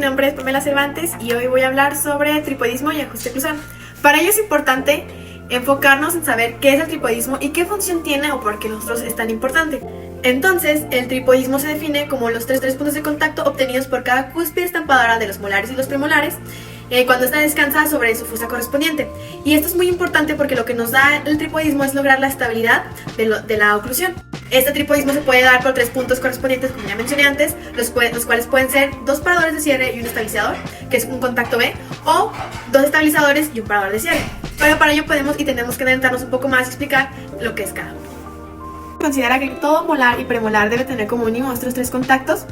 nombre es Pamela Cervantes y hoy voy a hablar sobre tripodismo y ajuste oclusal. Para ello es importante enfocarnos en saber qué es el tripodismo y qué función tiene o por qué nosotros es tan importante. Entonces, el tripodismo se define como los tres puntos de contacto obtenidos por cada cúspide estampadora de los molares y los premolares cuando esta descansa sobre su fosa correspondiente. Y esto es muy importante porque lo que nos da el tripodismo es lograr la estabilidad de la oclusión. Este tripodismo se puede dar por 3 puntos correspondientes, como ya mencioné antes, los cuales pueden ser 2 paradores de cierre y un estabilizador, que es un contacto B, o 2 estabilizadores y un parador de cierre. Pero para ello podemos y tenemos que adentrarnos un poco más y explicar lo que es cada uno. Considera que todo molar y premolar debe tener como mínimo estos 3 contactos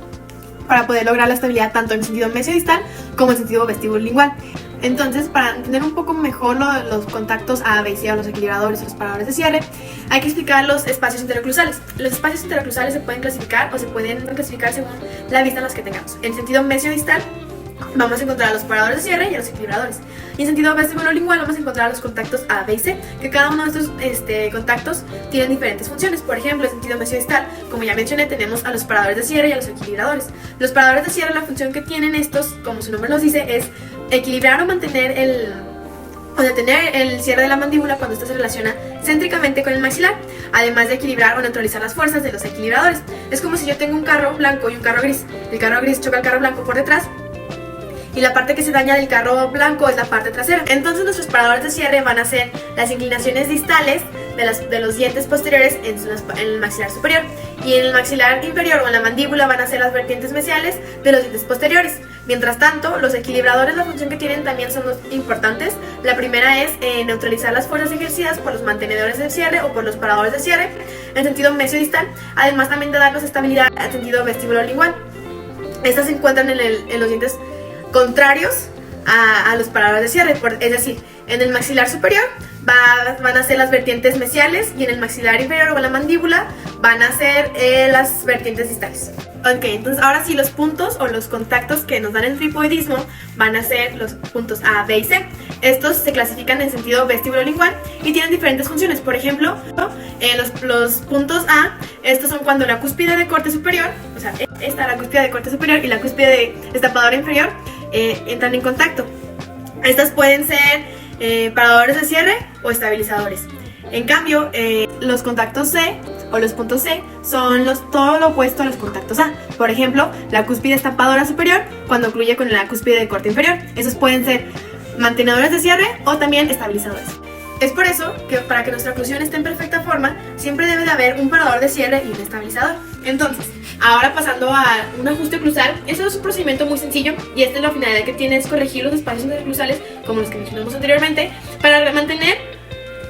para poder lograr la estabilidad tanto en sentido mesiodistal como en sentido vestibulolingual. Entonces, para entender un poco mejor los contactos A, B y C, o los equilibradores o los paradores de cierre, hay que explicar los espacios interoclusales. Los espacios interoclusales se pueden clasificar o se pueden clasificar según la vista en las que tengamos. En sentido mesiodistal vamos a encontrar a los paradores de cierre y a los equilibradores. Y en sentido vestibulolingual vamos a encontrar a los contactos A, B y C, que cada uno de estos contactos tienen diferentes funciones. Por ejemplo, en sentido mesiodistal, como ya mencioné, tenemos a los paradores de cierre y a los equilibradores. Los paradores de cierre, la función que tienen estos, como su nombre nos dice, es equilibrar o mantener detener el cierre de la mandíbula cuando ésta se relaciona céntricamente con el maxilar, además de equilibrar o neutralizar las fuerzas de los equilibradores. Es como si yo tengo un carro blanco y un carro gris. El carro gris choca al carro blanco por detrás y la parte que se daña del carro blanco es la parte trasera. Entonces nuestros paradores de cierre van a ser las inclinaciones distales de los dientes posteriores en el maxilar superior, y en el maxilar inferior o en la mandíbula van a ser las vertientes mesiales de los dientes posteriores. Mientras tanto, los equilibradores, la función que tienen también son importantes. La primera es neutralizar las fuerzas ejercidas por los mantenedores de cierre o por los paradores de cierre en sentido mesiodistal, además también de darnos estabilidad en sentido vestibulolingual. Estas se encuentran en los dientes contrarios a los paradores de cierre, es decir, en el maxilar superior van a ser las vertientes mesiales y en el maxilar inferior o en la mandíbula van a ser las vertientes distales. Ok, entonces ahora sí, los puntos o los contactos que nos dan el tripodismo van a ser los puntos A, B y C. Estos se clasifican en sentido vestibulolingual y tienen diferentes funciones. Por ejemplo, los puntos A, estos son cuando la cúspide de corte superior, o sea, esta la cúspide de corte superior y la cúspide de destapadora inferior entran en contacto. Estas pueden ser paradores de cierre o estabilizadores. En cambio, los contactos C o los puntos C son todo lo opuesto a los contactos A. Por ejemplo, la cúspide estampadora superior cuando ocluye con la cúspide de corte inferior. Esos pueden ser mantenedores de cierre o también estabilizadores. Es por eso que para que nuestra oclusión esté en perfecta forma, siempre debe de haber un parador de cierre y un estabilizador. Entonces, ahora pasando a un ajuste oclusal, eso es un procedimiento muy sencillo y la finalidad que tiene es corregir los espacios interoclusales, como los que mencionamos anteriormente, para mantener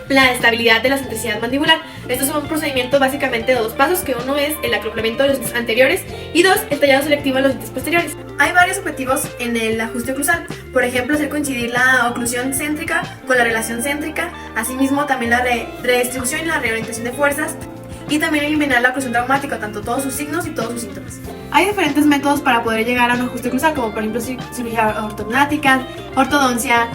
la estabilidad de la centricidad mandibular. Estos son procedimientos básicamente de 2 pasos, que uno es el acoplamiento de los dientes anteriores y 2, el tallado selectivo de los dientes posteriores. Hay varios objetivos en el ajuste oclusal, por ejemplo, hacer coincidir la oclusión céntrica con la relación céntrica, asimismo también la redistribución y la reorientación de fuerzas, y también eliminar la oclusión traumática, tanto todos sus signos y todos sus síntomas. Hay diferentes métodos para poder llegar a un ajuste oclusal, como por ejemplo cirugía ortognática, ortodoncia,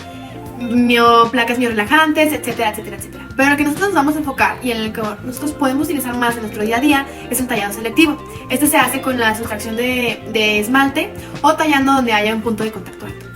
placas miorelajantes, etcétera, etcétera, etcétera. Pero lo que nosotros nos vamos a enfocar y en el que nosotros podemos utilizar más en nuestro día a día es el tallado selectivo. Este se hace con la sustracción de esmalte o tallando donde haya un punto de contacto alto.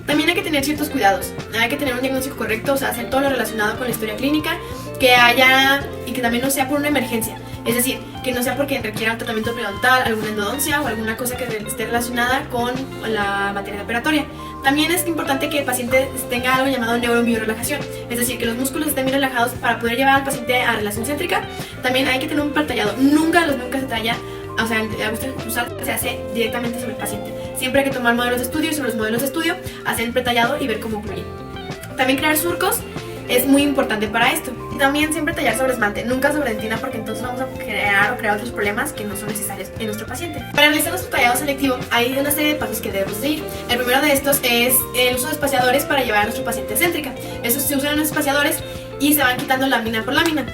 También hay que tener ciertos cuidados, hay que tener un diagnóstico correcto, o sea, hacer todo lo relacionado con la historia clínica, que haya y que también no sea por una emergencia. Es decir, que no sea porque requiera un tratamiento periodontal, alguna endodoncia o alguna cosa que esté relacionada con la materia operatoria. También es importante que el paciente tenga algo llamado neurobiorelajación, es decir, que los músculos estén bien relajados para poder llevar al paciente a relación céntrica. También hay que tener un pretallado, nunca se talla, o sea, el ajuste oclusal se hace directamente sobre el paciente. Siempre hay que tomar modelos de estudio y sobre los modelos de estudio hacer el pretallado y ver cómo fluye. También crear surcos es muy importante para esto. También siempre tallar sobre esmalte, nunca sobre dentina, porque entonces vamos a crear otros problemas que no son necesarios en nuestro paciente. Para realizar nuestro tallado selectivo hay una serie de pasos que debemos seguir. El primero de estos es el uso de espaciadores para llevar a nuestro paciente céntrica. Estos se usan los espaciadores y se van quitando lámina por lámina.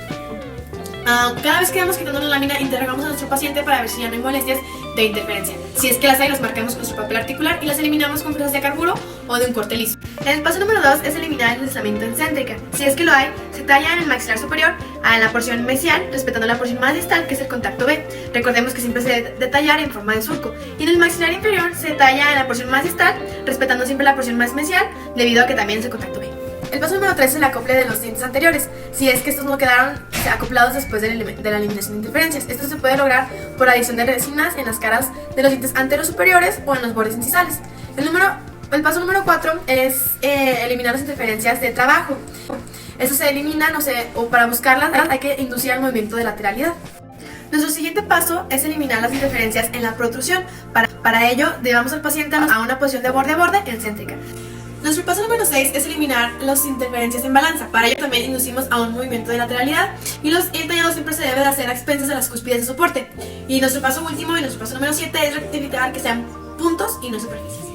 Cada vez que vamos quitando la lámina, interrogamos a nuestro paciente para ver si ya no hay molestias de interferencia. Si es que las hay, las marcamos con nuestro papel articular y las eliminamos con fresas de carburo o de un corte liso. El paso número 2 es eliminar el deslizamiento excéntrica. Si es que lo hay, se talla en el maxilar superior en la porción mesial, respetando la porción más distal, que es el contacto B. Recordemos que siempre se debe de tallar en forma de surco. Y en el maxilar inferior se talla en la porción más distal, respetando siempre la porción más mesial, debido a que también es el contacto B. El paso número 3 es el acople de los dientes anteriores, si es que estos no quedaron acoplados después de la eliminación de interferencias. Esto se puede lograr por adición de resinas en las caras de los dientes anterosuperiores o en los bordes incisales. El paso número 4 es eliminar las interferencias de trabajo. Esto se elimina, o para buscarlas hay que inducir el movimiento de lateralidad. Nuestro siguiente paso es eliminar las interferencias en la protrusión. Para ello, llevamos al paciente a una posición de borde a borde excéntrica. Nuestro paso número 6 es eliminar las interferencias en balanza. Para ello también inducimos a un movimiento de lateralidad y el tallado siempre se debe de hacer a expensas de las cúspides de soporte. Y nuestro paso último y nuestro paso número 7 es rectificar que sean puntos y no superficies.